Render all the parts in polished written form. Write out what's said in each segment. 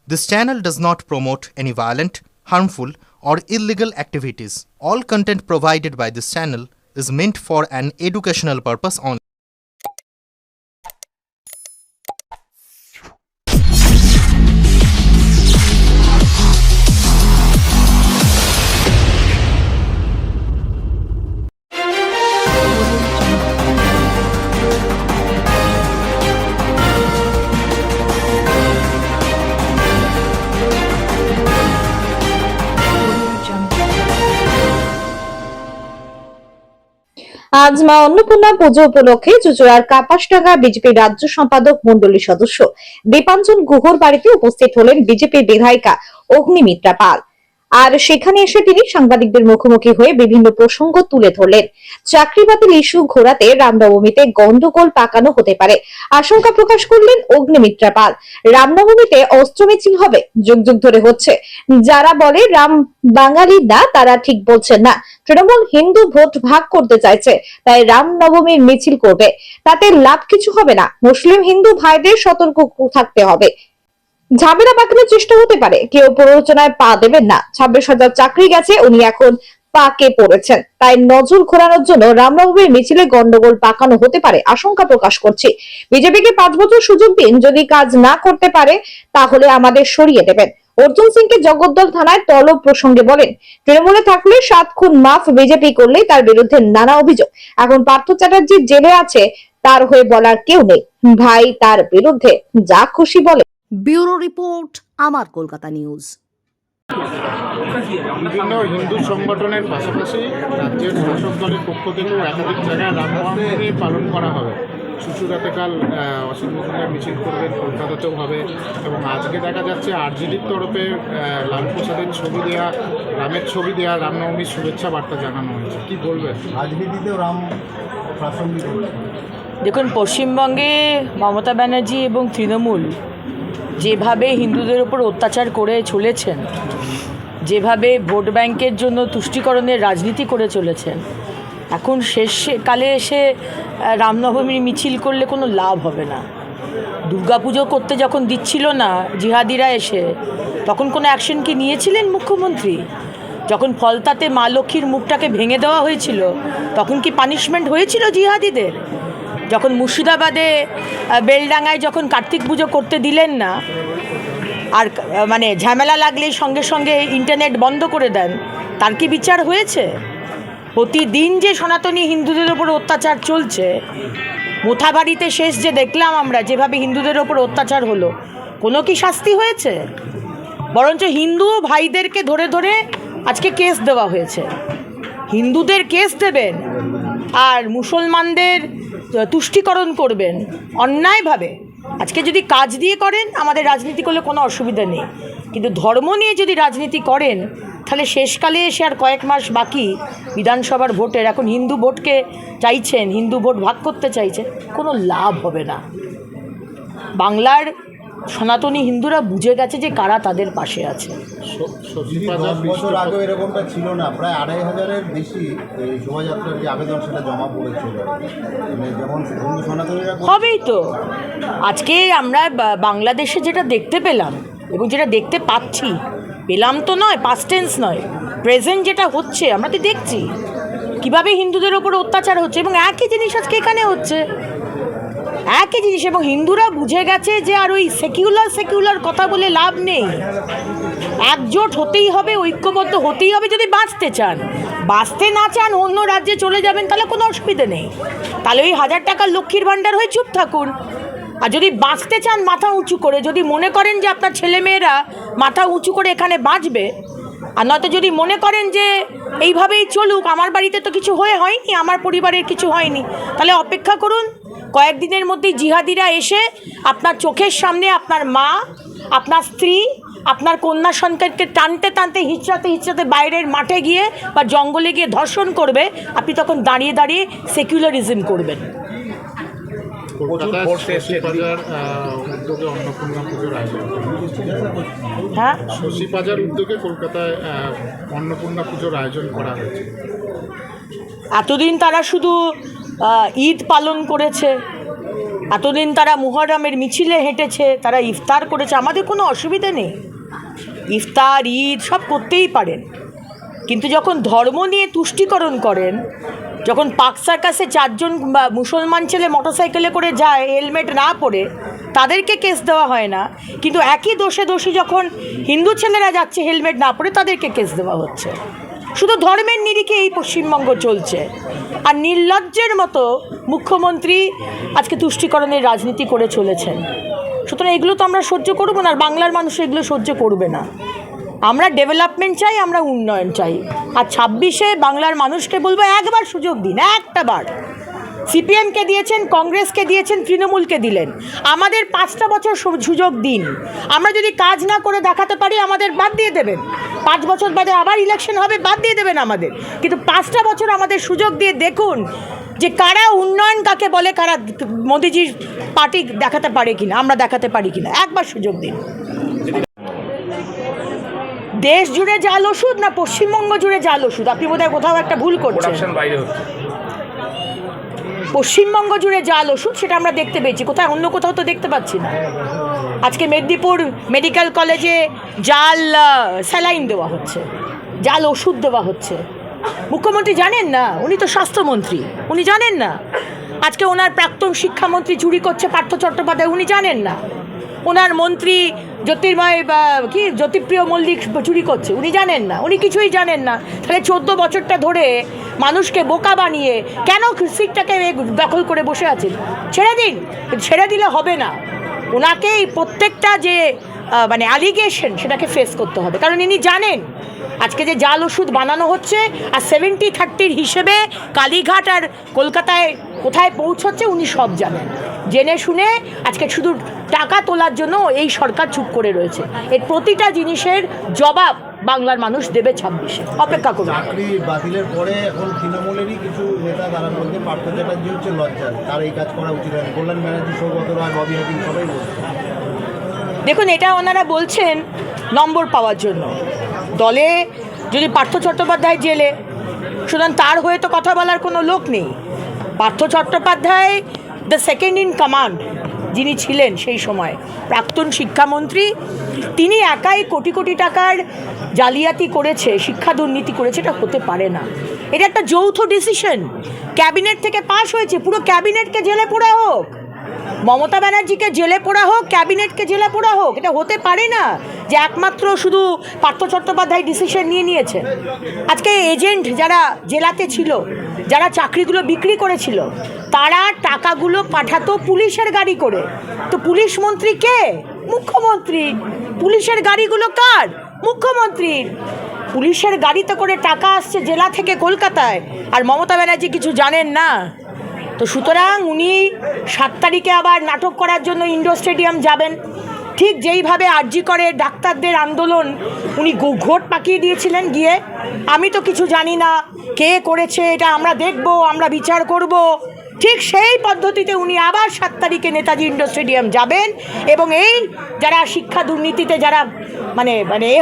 This channel does not promote any violent, harmful, or illegal activities. All content provided by this channel is meant for an educational purpose only. আজ মা অন্নপূর্ণা পুজো উপলক্ষে চুঁচুড়ার Kapasdanga BJP রাজ্য সম্পাদক মণ্ডলীর সদস্য দীপাঞ্জন গুহর বাড়িতে উপস্থিত হলেন বিজেপি বিধায়িকা অগ্নিমিত্রা পাল। আর সেখানে এসে তিনি সাংবাদিকদের মুখোমুখি হয়ে বিভিন্ন প্রসঙ্গ তুলে ধরলেন। চাকরি বাতিল ইস্যু ঘোরাতে রামনবমীতে গন্ডগোল পাকানো হতে পারে আশঙ্কা প্রকাশ করলেন অগ্নিমিত্রা পাল। রামনবমীতে অস্ত্র মিছিল হবে, যুগ যুগ ধরে হচ্ছে। যারা বলে রাম বাঙালি না, তারা ঠিক বলছেন না। তৃণমূল হিন্দু ভোট ভাগ করতে চাইছে, তাই রামনবমীর মিছিল করবে, তাতে লাভ কিছু হবে না। মুসলিম হিন্দু ভাইদের সতর্ক থাকতে হবে। ঝামেলা পাকানোর চেষ্টা হতে পারে, কেউ প্ররোচনায় পা দেবেন না। 26,000 চাকরি গেছে, উনি এখন পাকে পড়েছেন, তাই নজর ঘোরানোর জন্য রামনবমীর মিছিলে গন্ডগোল পাকানো হতে পারে আশঙ্কা প্রকাশ করছি। বিজেপিকে 5 বছর সুযোগ দিন, যদি কাজ না করতে পারে তাহলে আমাদের সরিয়ে দেবেন। অর্জুন সিংকে জগদ্দল থানায় তলব প্রসঙ্গে বলেন, তৃণমূলে থাকলে 7 খুন মাফ, বিজেপি করলেই তার বিরুদ্ধে নানা অভিযোগ। এখন পার্থ চ্যাটার্জি জেলে আছে, তার হয়ে বলার কেউ নেই। ভাই তার বিরুদ্ধে যা খুশি বলে। ব্যুরো রিপোর্ট, আমার কলকাতা নিউজ। বিভিন্ন হিন্দু সংগঠনের পাশাপাশি রাজ্যের শাসক দলের পক্ষ থেকেও একাধিক জায়গায় রামনবমী পালন করা হবে। চুঁচুড়াতে কাল অসীম মজুমদার মিছিল করবেন, কলকাতাতেও হবে, এবং আজকে দেখা যাচ্ছে আরজেডির তরফে লালপ্রসাদের ছবি দেওয়া, রামের ছবি দেওয়া রামনবমীর শুভেচ্ছা বার্তা জানানো হয়েছে। কি বলবেন? রাজনীতিতেও রাম প্রাসঙ্গিক। দেখুন, পশ্চিমবঙ্গে মমতা ব্যানার্জি এবং তৃণমূল যেভাবে হিন্দুদের ওপর অত্যাচার করে চলেছেন, যেভাবে ভোট ব্যাংকের জন্য তুষ্টিকরণের রাজনীতি করে চলেছেন, এখন শেষকালে এসে রামনবমীর মিছিল করলে কোনো লাভ হবে না। দুর্গাপুজো করতে যখন দিচ্ছিল না জিহাদিরা এসে, তখন কোনো অ্যাকশন কি নিয়েছিলেন মুখ্যমন্ত্রী? যখন ফলতাতে মা লক্ষ্মীর মুখটাকে ভেঙে দেওয়া হয়েছিল, তখন কি পানিশমেন্ট হয়েছিল জিহাদিদের? যখন মুর্শিদাবাদে বেলডাঙ্গায় যখন কার্তিক পুজো করতে দিলেন না, আর মানে ঝামেলা লাগলেই সঙ্গে সঙ্গে ইন্টারনেট বন্ধ করে দেন, তার কি বিচার হয়েছে? প্রতিদিন যে সনাতনী হিন্দুদের ওপর অত্যাচার চলছে, মোথাবাড়িতে শেষ যে দেখলাম আমরা, যেভাবে হিন্দুদের ওপর অত্যাচার হলো, কোনো কি শাস্তি হয়েছে? বরঞ্চ হিন্দু ভাইদেরকে ধরে ধরে আজকে কেস দেওয়া হয়েছে। হিন্দুদের কেস দেবেন আর মুসলমানদের তুষ্টিকরণ করবেন অন্যায়ভাবে। আজকে যদি কাজ দিয়ে করেন, আমাদের রাজনীতি করলে কোনো অসুবিধা নেই, কিন্তু ধর্ম নিয়ে যদি রাজনীতি করেন, তাহলে শেষকালে এসে আর কয়েক মাস বাকি বিধানসভার ভোটের, এখন হিন্দু ভোটকে চাইছেন, হিন্দু ভোট ভাগ করতে চাইছেন, কোনো লাভ হবে না। বাংলার সনাতনী হিন্দুরা বুঝে গেছে যে কারা তাদের পাশে আছে। 10 বছর আগে এরকমটা ছিল না, প্রায় 2,500-এর বেশি শোভাযাত্রার যে আবেদন সেটা জমা পড়েছিল। যেমন হিন্দু সনাতনীরা হবেই তো। আজকে আমরা বাংলাদেশে যেটা দেখতে পেলাম এবং যেটা দেখতে পাচ্ছি, পেলাম তো নয়, পাস্ট টেন্স নয়, প্রেজেন্ট যেটা হচ্ছে আমরা তো দেখছি কিভাবে হিন্দুদের ওপর অত্যাচার হচ্ছে, এবং একই জিনিস আজকে এখানে হচ্ছে, একই জিনিস। এবং হিন্দুরা বুঝে গেছে যে আর ওই সেকুলার কথা বলে লাভ নেই, একজোট হতেই হবে, ঐক্যবদ্ধ হতেই হবে। যদি বাঁচতে চান, বাঁচতে না চান অন্য রাজ্যে চলে যাবেন, তাহলে কোনো অসুবিধা নেই, তাহলে ওই 1000 টাকার লক্ষ্মীর ভাণ্ডার হয়ে চুপ থাকুন। আর যদি বাঁচতে চান মাথা উঁচু করে, যদি মনে করেন যে আপনার ছেলেমেয়েরা মাথা উঁচু করে এখানে বাঁচবে, আর নয়তো যদি মনে করেন যে এইভাবেই চলুক, আমার বাড়িতে তো কিছু হয়নি, আমার পরিবারের কিছু হয়নি, তাহলে অপেক্ষা করুন। কয়েকদিনের মধ্যেই জিহাদিরা এসে আপনার চোখের সামনে আপনার মা, আপনার স্ত্রী, আপনার কন্যা সন্তানকে টানতে টানতে হিচড়াতে বাইরের মাঠে গিয়ে বা জঙ্গলে গিয়ে ধর্ষণ করবে। আপনি তখন দাঁড়িয়ে দাঁড়িয়ে সেকুলারিজম করবেন। হ্যাঁ, শশীবাজার উদ্যোগে কলকাতায় অন্নপূর্ণা পুজোর আয়োজন করা হয়েছে। এতদিন তারা শুধু ঈদ পালন করেছে, এতদিন তারা মুহররমের মিছিলে হেঁটেছে, তারা ইফতার করেছে, আমাদের কোনো অসুবিধে নেই, ইফতার ঈদ সব করতেই পারেন। কিন্তু যখন ধর্ম নিয়ে তুষ্টিকরণ করেন, যখন পাক সার্কাসে 4 জন মুসলমান ছেলে মোটরসাইকেলে করে যায় হেলমেট না পরে, তাদেরকে কেস দেওয়া হয় না, কিন্তু একই দোষী যখন হিন্দু ছেলেরা যাচ্ছে হেলমেট না পরে তাদেরকে কেস দেওয়া হচ্ছে। শুধু ধর্মের নিরিখে এই পশ্চিমবঙ্গ চলছে। আর নির্লজ্জের মতো মুখ্যমন্ত্রী আজকে তুষ্টিকরণের রাজনীতি করে চলেছেন। সুতরাং এগুলো তো আমরা সহ্য করব না, আর বাংলার মানুষ এগুলো সহ্য করবে না। আমরা ডেভেলপমেন্ট চাই, আমরা উন্নয়ন চাই। আর 26-এ বাংলার মানুষকে বলবো, একবার সুযোগ দিন, একটা বার। সিপিএমকে দিয়েছেন, কংগ্রেসকে দিয়েছেন, তৃণমূলকে দিলেন, আমাদের 5টা বছর সুযোগ দিন। আমরা যদি কাজ না করে দেখাতে পারি, আমাদের বাদ দিয়ে দেবেন। 5 বছর বাদে আবার ইলেকশন হবে, বাদ দিয়ে দেবেন আমাদের। কিন্তু 5টা বছর আমাদের সুযোগ দিয়ে দেখুন যে কারা উন্নয়ন কাকে বলে, কারা মোদিজির পার্টি দেখাতে পারে কিনা, আমরা দেখাতে পারি কিনা। একবার সুযোগ দিন। দেশ জুড়ে জাল ওষুধ না পশ্চিমবঙ্গ জুড়ে জাল ওষুধ? আপনি বোধহয় কোথাও একটা ভুল করছেন। পশ্চিমবঙ্গ জুড়ে জাল ওষুধ সেটা আমরা দেখতে পেয়েছি, কোথায় অন্য কোথাও তো দেখতে পাচ্ছি না। আজকে মেদিনীপুর মেডিকেল কলেজে জাল স্যালাইন দেওয়া হচ্ছে, জাল ওষুধ দেওয়া হচ্ছে। মুখ্যমন্ত্রী জানেন না? উনি তো স্বাস্থ্যমন্ত্রী, উনি জানেন না? আজকে ওনার প্রাক্তন শিক্ষামন্ত্রী চুরি করছে, পার্থ চট্টোপাধ্যায়, উনি জানেন না? ওনার মন্ত্রী জ্যোতিপ্রিয় মল্লিক চুরি করছে, উনি জানেন না? উনি কিছুই জানেন না। তাহলে 14 বছরটা ধরে মানুষকে বোকা বানিয়ে কেন সিটটাকে দখল করে বসে আছেন? ছেড়ে দিন। ছেড়ে দিলে হবে না, ওনাকেই প্রত্যেকটা যে অ্যালিগেশন সেটাকে ফেস করতে হবে। কারণ ইনি জানেন আজকে যে জাল ওষুধ বানানো হচ্ছে, আর 70-30 হিসেবে কালীঘাট আর কলকাতায় কোথায় পৌঁছচ্ছে উনি সব জানেন। জেনে শুনে আজকে শুধু টাকা তোলার জন্য এই সরকার চুপ করে রয়েছে। এর প্রতিটা জিনিসের জবাব বাংলার মানুষ দেবে 26-এ। অপেক্ষা করুন। চাকরি বাতিলের পরে এখন তৃণমূলেরই কিছু নেতা তারা বলছে পার্থ চ্যাটার্জি হচ্ছে লজ্জা, তার এই কাজ করা উচিত হয়। কল্যাণ ব্যানার্জি, সৌগত রায়, ববি হাকিম সবাই বলছে। দেখুন, এটা ওনারা বলছেন নম্বর পাওয়ার জন্য। দলে যদি পার্থ চট্টোপাধ্যায় জেলে, সুতরাং তার হয়ে তো কথা বলার কোনো লোক নেই। Partha Chattopadhyay the second in command যিনি ছিলেন সেই সময়, প্রাক্তন শিক্ষামন্ত্রী, তিনি একাই কোটি কোটি টাকার জালিয়াতি করেছে, শিক্ষা দুর্নীতি করেছে। এটা হতে পারে না। এটা একটা যৌথ ডিসিশন, ক্যাবিনেট থেকে পাশ হয়েছে। পুরো ক্যাবিনেটকে জেলে পোড়া হোক, মমতা ব্যানার্জিকে জেলে পোড়া হোক, ক্যাবিনেটকে জেলে পোড়া হোক। এটা হতে পারে না যে একমাত্র শুধু পার্থ চট্টোপাধ্যায় ডিসিশন নিয়েছেন। আজকে এজেন্ট যারা জেলাতে ছিল, যারা চাকরিগুলো বিক্রি করেছিল, তারা টাকাগুলো পাঠাতো পুলিশের গাড়ি করে। তো পুলিশ মন্ত্রী কে? মুখ্যমন্ত্রী। পুলিশের গাড়িগুলো কার? মুখ্যমন্ত্রীর। পুলিশের গাড়িতে করে টাকা আসছে জেলা থেকে কলকাতায়, আর মমতা ব্যানার্জি কিছু জানেন না। তো সুতরাং উনি 7 তারিখে আবার নাটক করার জন্য ইন্ডোর স্টেডিয়াম যাবেন। ঠিক যেইভাবে আরজি করে ডাক্তারদের আন্দোলন উনি ঘোট পাকিয়ে দিয়েছিলেন গিয়ে, আমি তো কিছু জানি না, কে করেছে এটা আমরা দেখব, আমরা বিচার করব, ঠিক সেই পদ্ধতিতে উনি আবার 7 তারিখে নেতাজি ইন্ডোর স্টেডিয়াম যাবেন এবং এই যারা শিক্ষা দুর্নীতিতে যারা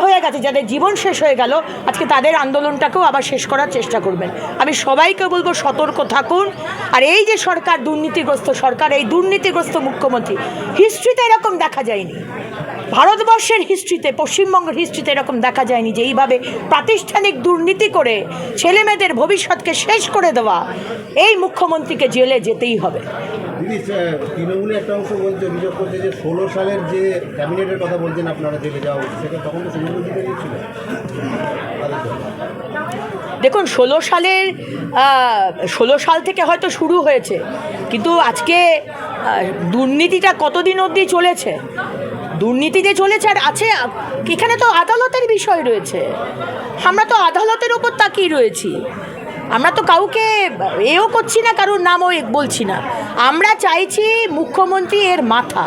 হয়ে গেছে, যাদের জীবন শেষ হয়ে গেল, আজকে তাদের আন্দোলনটাকেও আবার শেষ করার চেষ্টা করবেন। আমি সবাইকে বলবো সতর্ক থাকুন। আর এই যে সরকার, দুর্নীতিগ্রস্ত সরকার, এই দুর্নীতিগ্রস্ত মুখ্যমন্ত্রী, হিস্ট্রিতে এরকম দেখা যায়নি। ভারতবর্ষের হিস্ট্রিতে, পশ্চিমবঙ্গের হিস্ট্রিতে এরকম দেখা যায়নি যে এইভাবে প্রাতিষ্ঠানিক দুর্নীতি করে ছেলেমেয়েদের ভবিষ্যৎকে শেষ করে দেওয়া। এই মুখ্যমন্ত্রীকে জেলে যেতেই হবে। দিদি, তৃণমূলের একটা অংশ বলছে, অভিযোগ করছে যে 16 সালের যে ক্যাবিনেটের কথা বলছেন আপনারা জেলে যাওয়া উচিত, সেটা তখন তো তৃণমূল জিতে গিয়েছিল। দেখুন, 16 সাল থেকে হয়তো শুরু হয়েছে, কিন্তু আজকে দুর্নীতিটা কতদিন অবধি চলেছে? দুর্নীতি যে চলেছে আর আছে, এখানে তো আদালতের বিষয় রয়েছে। আমরা তো আদালতের ওপর তাকিয়ে রয়েছি। আমরা তো কাউকে এও করছি না, কারোর নামও বলছি না। আমরা চাইছি মুখ্যমন্ত্রী এর মাথা।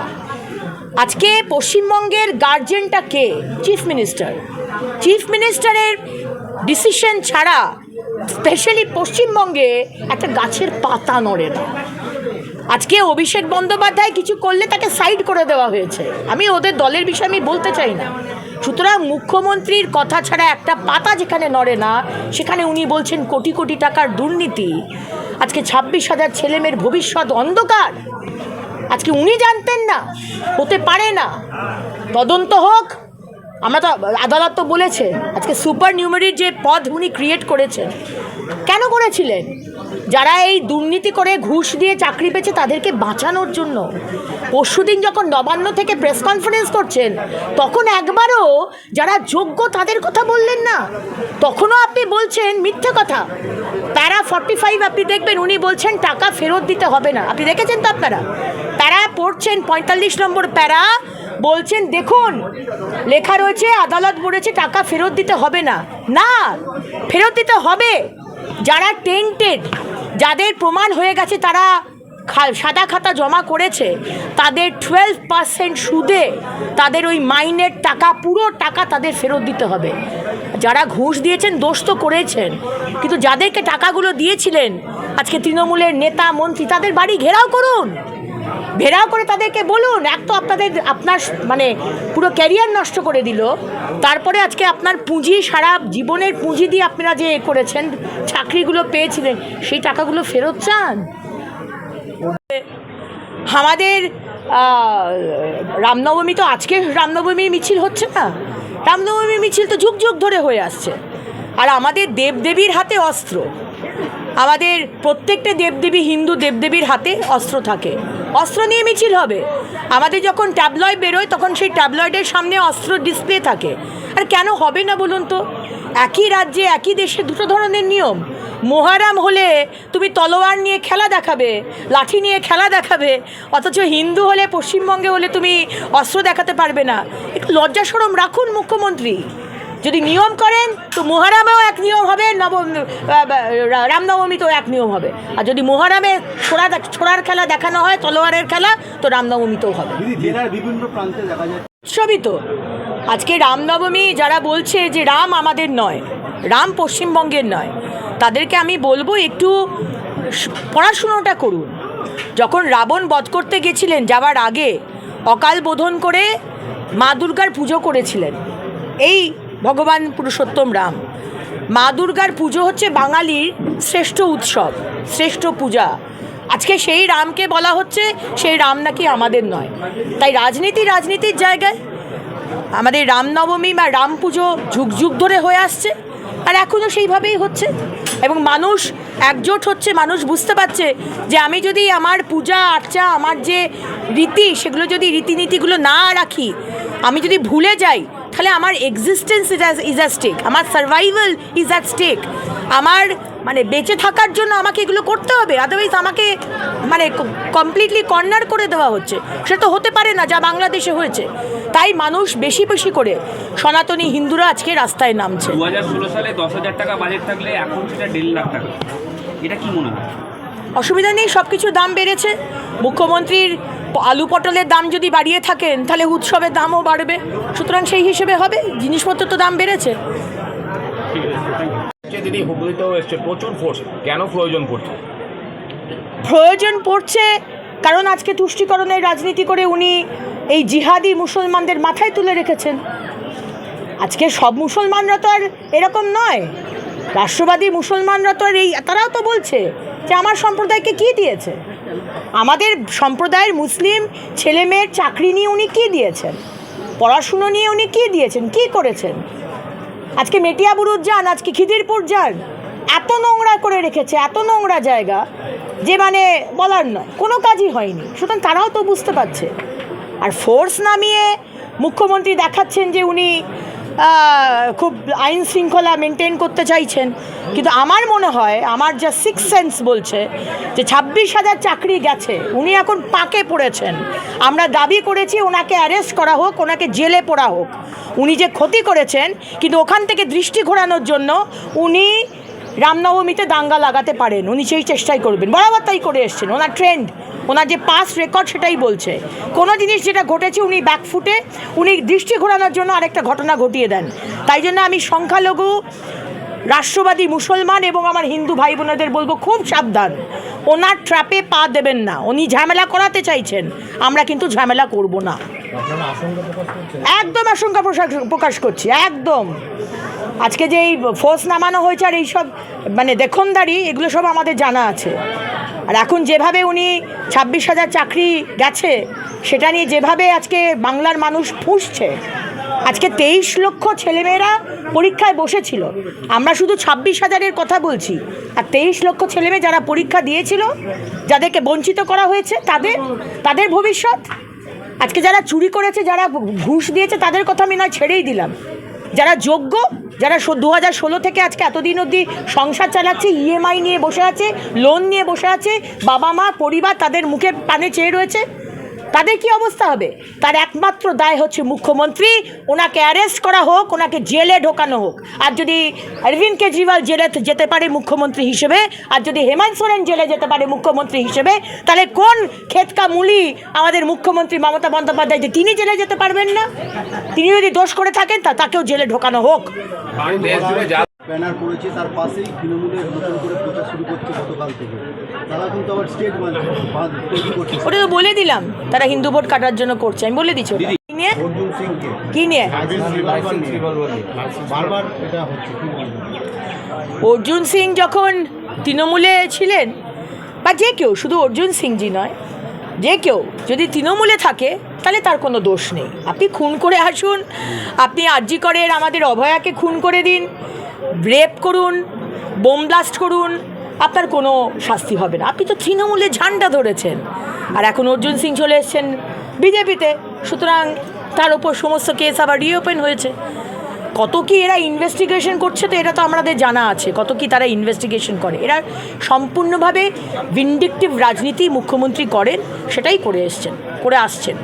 আজকে পশ্চিমবঙ্গের গার্জেনটা কে? Chief minister. চিফ মিনিস্টারের ডিসিশন ছাড়া স্পেশালি পশ্চিমবঙ্গে একটা গাছের পাতা নড়ে না। আজকে অভিষেক বন্দ্যোপাধ্যায় কিছু করলে তাকে সাইড করে দেওয়া হয়েছে। আমি ওদের দলের বিষয়ে আমি বলতে চাই না। সুতরাং মুখ্যমন্ত্রীর কথা ছাড়া একটা পাতা যেখানে নড়ে না, সেখানে উনি বলছেন কোটি কোটি টাকার দুর্নীতি। আজকে 26,000 ছেলেমেয়ের ভবিষ্যৎ অন্ধকার। আজকে উনি জানতেন না? হতে পারে না। তদন্ত হোক। আমরা তো আদালত তো বলেছে আজকে সুপার নিউমারির যে পদ উনি ক্রিয়েট করেছেন, কেন করেছিলেন? যারা এই দুর্নীতি করে ঘুষ দিয়ে চাকরি পেয়েছে তাদেরকে বাঁচানোর জন্য। পরশুদিন যখন নবান্ন থেকে প্রেস কনফারেন্স করছেন তখন একবারও যারা যোগ্য তাদের কথা বললেন না। তখনও আপনি বলছেন মিথ্যে কথা। প্যারা 45 আপনি দেখবেন উনি বলছেন টাকা ফেরত দিতে হবে না। আপনি দেখেছেন তো? আপনারা প্যারা পড়ছেন 45 নম্বর প্যারা, বলছেন দেখুন লেখা রয়েছে আদালত বলেছে টাকা ফেরত দিতে হবে না। না, ফেরত দিতে হবে। যারা টেন্টেড, যাদের প্রমাণ হয়ে গেছে তারা সাদা খাতা জমা করেছে, তাদের 12% সুদে তাদের ওই মাইনের টাকা, পুরো টাকা তাদের ফেরত দিতে হবে। যারা ঘুষ দিয়েছেন দোষ তো করেছেন, কিন্তু যাদেরকে টাকাগুলো দিয়েছিলেন আজকে তৃণমূলের নেতা মন্ত্রী, তাদের বাড়ি ঘেরাও করুন। ঘেরাও করে তাদেরকে বলুন, এক তো আপনার মানে পুরো ক্যারিয়ার নষ্ট করে দিল, তারপরে আজকে আপনার পুঁজি, সারা জীবনের পুঁজি দিয়ে আপনারা যে করেছেন, চাকরিগুলো পেয়েছিলেন, সেই টাকাগুলো ফেরত চান। আমাদের রামনবমী তো আজকে রামনবমীর মিছিল হচ্ছে না, রামনবমীর মিছিল তো যুগ যুগ ধরে হয়ে আসছে। আর আমাদের দেবদেবীর হাতে অস্ত্র, আমাদের প্রত্যেকটা দেবদেবী, হিন্দু দেবদেবীর হাতে অস্ত্র থাকে, অস্ত্র নিয়ে মিছিল হবে। আমাদের যখন ট্যাবলয়েড বেরোয় তখন সেই ট্যাবলয়েডের সামনে অস্ত্র ডিসপ্লে থাকে। আর কেন হবে না বলুন তো? একই রাজ্যে একই দেশে দুটো ধরনের নিয়ম। মোহারাম হলে তুমি তলোয়ার নিয়ে খেলা দেখাবে, লাঠি নিয়ে খেলা দেখাবে, অথচ হিন্দু হলে, পশ্চিমবঙ্গে হলে তুমি অস্ত্র দেখাতে পারবে না। একটু লজ্জা শরম রাখুন মুখ্যমন্ত্রী। যদি নিয়ম করেন তো মোহারামেও এক নিয়ম হবে, রামনবমীতেও এক নিয়ম হবে। আর যদি মোহারামে ছোড়ার খেলা দেখানো হয়, তলোয়ারের খেলা, তো রামনবমীতেও হবে। জেলার বিভিন্ন প্রান্তে দেখা যায় সবই তো। আজকে রামনবমী যারা বলছে যে রাম আমাদের নয়, রাম পশ্চিমবঙ্গের নয়, তাদেরকে আমি বলবো একটু পড়াশুনোটা করুন। যখন রাবণ বধ করতে গেছিলেন, যাওয়ার আগে অকাল বোধন করে মা দুর্গার পুজো করেছিলেন এই ভগবান পুরুষোত্তম রাম। মা দুর্গার পুজো হচ্ছে বাঙালির শ্রেষ্ঠ উৎসব, শ্রেষ্ঠ পূজা। আজকে সেই রামকে বলা হচ্ছে সেই রাম নাকি আমাদের নয়। তাই রাজনীতির জায়গায় আমাদের রামনবমী বা রাম পুজো যুগ যুগ ধরে হয়ে আসছে, আর এখনও সেইভাবেই হচ্ছে। এবং মানুষ একজোট হচ্ছে, মানুষ বুঝতে পারছে যে আমি যদি আমার পূজা আর্চা, আমার যে রীতি, সেগুলো যদি রীতিনীতিগুলো না রাখি, আমি যদি ভুলে যাই, তাহলে আমার এক্সিস্টেন্স ইজ অ্যাট স্টেক, আমার সার্ভাইভাল ইজ অ্যাট স্টেক। আমার মানে বেঁচে থাকার জন্য আমাকে এগুলো করতে হবে, আদারওয়াইজ আমাকে মানে কমপ্লিটলি কর্নার করে দেওয়া হচ্ছে। সেটা তো হতে পারে না যা বাংলাদেশে হয়েছে। তাই মানুষ বেশি বেশি করে সনাতনী হিন্দুরা আজকে রাস্তায় নামছে। 2016 সালে 10,000 টাকা বাজেট থাকলে এখন সেটা 1.5 লাখ টাকা, এটা কি মনে হয়? অসুবিধা নেই, সব কিছুর দাম বেড়েছে। মুখ্যমন্ত্রীর আলু পটলের দাম যদি বাড়িয়ে থাকেন তাহলে উৎসবের দামও বাড়বে, সুতরাং সেই হিসেবে হবে। জিনিসপত্র তো দাম বেড়েছে। দিদি হুগলিতেও এসছে প্রচুর ফোর্স, কেন প্রয়োজন পড়ছে? প্রয়োজন পড়ছে কারণ আজকে তুষ্টিকরণের রাজনীতি করে উনি এই জিহাদি মুসলমানদের মাথায় তুলে রেখেছেন। আজকে সব মুসলমানরা তো আর এরকম নয়, রাষ্ট্রবাদী মুসলমানরা তো আর তারাও তো বলছে যে আমার সম্প্রদায়কে কী দিয়েছে, আমাদের সম্প্রদায়ের মুসলিম ছেলে মেয়ের চাকরি নিয়ে উনি কী দিয়েছেন, পড়াশুনো নিয়ে উনি কী দিয়েছেন, কী করেছেন। আজকে মেটিয়াবুরুজ যান, আজকে খিদিরপুর যান, এত নোংরা করে রেখেছে, এত নোংরা জায়গা যে মানে বলার নয়, কোনো কাজই হয়নি। সুতরাং তারাও তো বুঝতে পারছে। আর ফোর্স নামিয়ে মুখ্যমন্ত্রী দেখাচ্ছেন যে উনি খুব আইন শৃঙ্খলা মেনটেন করতে চাইছেন, কিন্তু আমার মনে হয়, আমার যা সিক্স সেন্স বলছে যে 26,000 চাকরি গেছে, উনি এখন পাকে পড়েছেন। আমরা দাবি করেছি ওনাকে অ্যারেস্ট করা হোক, ওনাকে জেলে পোড়া হোক। উনি যে ক্ষতি করেছেন, কিন্তু ওখান থেকে দৃষ্টি ঘোরানোর জন্য উনি রামনবমীতে দাঙ্গা লাগাতে পারেন, উনি সেই চেষ্টাই করবেন, বরাবর তাই করে এসছেন। ওনার ট্রেন্ড, ওনার যে পাস রেকর্ড সেটাই বলছে। কোনো জিনিস যেটা ঘটেছে উনি ব্যাকফুটে উনি দৃষ্টি ঘোরানোর জন্য আরেকটা ঘটনা ঘটিয়ে দেন। তাই জন্য আমি সংখ্যালঘু রাষ্ট্রবাদী মুসলমান এবং আমার হিন্দু ভাই বোনেদের বলবো খুব সাবধান, ওনার ট্র্যাপে পা দেবেন না। উনি ঝামেলা করাতে চাইছেন, আমরা কিন্তু ঝামেলা করব না। একদম আশঙ্কা প্রকাশ করছি, একদম। আজকে যে এই ফোর্স নামানো হয়েছে আর এইসব মানে দেখনদারি, এগুলো সব আমাদের জানা আছে। আর এখন যেভাবে উনি 26,000 চাকরি গেছে সেটা নিয়ে যেভাবে আজকে বাংলার মানুষ ফুঁসছে, আজকে 23 লক্ষ ছেলেমেয়েরা পরীক্ষায় বসেছিল, আমরা শুধু 26,000-এর কথা বলছি, আর 23 লক্ষ ছেলেমেয়ে যারা পরীক্ষা দিয়েছিল, যাদেরকে বঞ্চিত করা হয়েছে, তাদের ভবিষ্যৎ। আজকে যারা চুরি করেছে, যারা ঘুষ দিয়েছে, তাদের কথা আমি নয় ছেড়েই দিলাম, যারা যোগ্য, যারা 2016 থেকে আজকে এতদিন অবধি সংসার চালাচ্ছে, ইএমআই নিয়ে বসে আছে, লোন নিয়ে বসে আছে, বাবা মা পরিবার তাদের মুখে পানে চেয়ে রয়েছে, তাদের কি অবস্থা হবে? তার একমাত্র দায় হচ্ছে মুখ্যমন্ত্রী, ওনাকে অ্যারেস্ট করা হোক, ওনাকে জেলে ঢোকানো হোক। আর যদি অরবিন্দ কেজরিওয়াল জেলে যেতে পারে মুখ্যমন্ত্রী হিসেবে, আর যদি হেমন্ত সোরেন জেলে যেতে পারে মুখ্যমন্ত্রী হিসেবে, তাহলে কোন খেতকা মুলি আমাদের মুখ্যমন্ত্রী মমতা বন্দ্যোপাধ্যায় যে তিনি জেলে যেতে পারবেন না? তিনি যদি দোষ করে থাকেন তাকেও জেলে ঢোকানো হোক। ব্যানার করেছে, তার পাশেই তৃণমূলের নতুন করে প্রচার শুরু করছে গতকাল থেকে। তারা কিন্তু আবার স্টেট তৈরি করছে। ওটা তো বলে দিলাম, তারা হিন্দু ভোট কাটার জন্য করছে, আমি বলে দিচ্ছি। অর্জুন সিংকে কি নিয়ে? বারবার এটা হচ্ছে, কি বলবেন? অর্জুন সিং যখন তৃণমূলে ছিলেন, বা যে কেউ, শুধু অর্জুন সিংজি নয়, যে কেউ যদি তৃণমূলে থাকে তাহলে তার কোনো দোষ নেই। আপনি খুন করে আসুন, আপনি আরজি করের আমাদের অভয়াকে খুন করে দিন, রেপ করুন, বোম ব্লাস্ট করুন, আপনার কোনো শাস্তি হবে না। আপনি তো তৃণমূলে ঝান্ডা ধরেছেন, আর এখন অর্জুন সিং চলে এসছেন বিজেপিতে, সুতরাং তার ওপর সমস্ত কেস আবার রিওপেন হয়েছে। কত কি এরা ইনভেস্টিগেশন করছে তো এটা তো আমাদের জানা আছে, কত কি তারা ইনভেস্টিগেশন করে। এরা সম্পূর্ণভাবে ভিন্ডিকটিভ রাজনীতি মুখ্যমন্ত্রী করেন, সেটাই করে আসছেন।